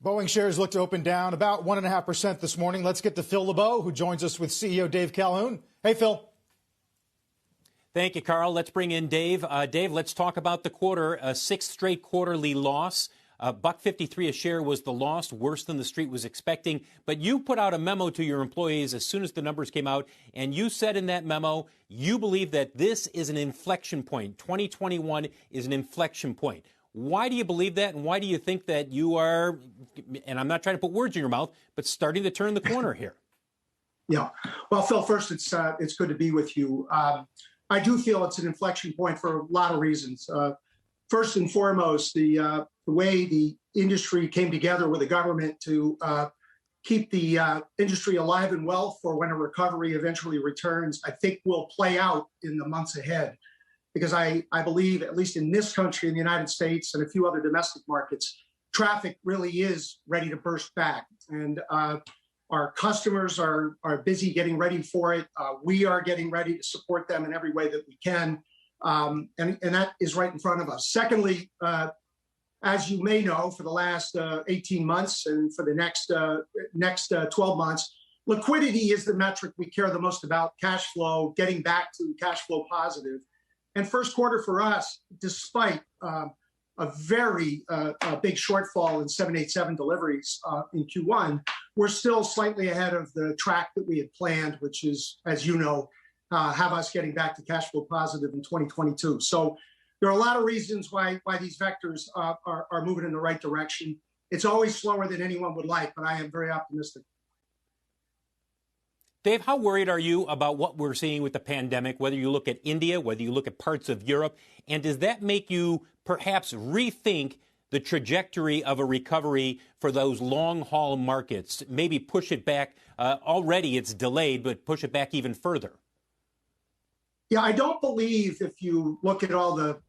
Boeing shares look to open down about 1.5% this morning. Let's get to Phil LeBeau, who joins us with CEO Dave Calhoun. Hey, Phil. Thank you, Carl. Let's bring in Dave. Dave, let's talk about the quarter. A sixth straight quarterly loss. $1.53 a share was the loss, worse than the street was expecting. But you put out a memo to your employees as soon as the numbers came out, and you said in that memo you believe that this is an inflection point. 2021 is an inflection point. Why do you believe that, and why do you think that you are, and I'm not trying to put words in your mouth, but starting to turn the corner here? Yeah. Well, Phil, first, it's good to be with you. I do feel it's an inflection point for a lot of reasons. First and foremost, the way the industry came together with the government to keep the industry alive and well for when a recovery eventually returns, I think will play out in the months ahead. Because I believe, at least in this country, in the United States and a few other domestic markets, traffic really is ready to burst back. And our customers are busy getting ready for it. We are getting ready to support them in every way that we can. And that is right in front of us. Secondly, as you may know, for the last 18 months and for the next 12 months, liquidity is the metric we care the most about, cash flow, getting back to cash flow positive. And first quarter for us, despite a very big shortfall in 787 deliveries in Q1, we're still slightly ahead of the track that we had planned, which is, as you know, have us getting back to cash flow positive in 2022. So there are a lot of reasons why these vectors are moving in the right direction. It's always slower than anyone would like, but I am very optimistic. Dave, how worried are you about what we're seeing with the pandemic, whether you look at India, whether you look at parts of Europe, and does that make you perhaps rethink the trajectory of a recovery for those long-haul markets, maybe push it back? Already it's delayed, but push it back even further. Yeah, I don't believe, if you look at all the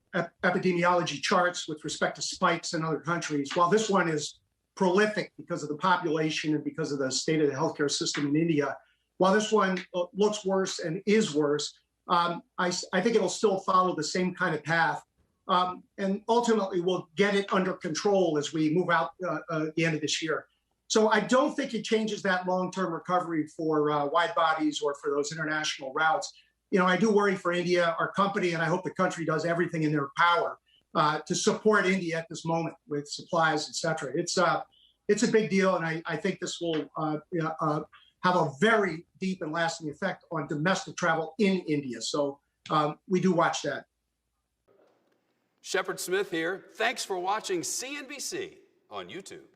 epidemiology charts with respect to spikes in other countries, while this one is prolific because of the population and because of the state of the healthcare system in India, while this one looks worse and is worse, I think it'll still follow the same kind of path. And ultimately, we'll get it under control as we move out the end of this year. So I don't think it changes that long-term recovery for wide bodies or for those international routes. You know, I do worry for India, our company, and I hope the country does everything in their power to support India at this moment with supplies, et cetera. It's a big deal, and I think this will have a very deep and lasting effect on domestic travel in India. So we do watch that. Shepard Smith here. Thanks for watching CNBC on YouTube.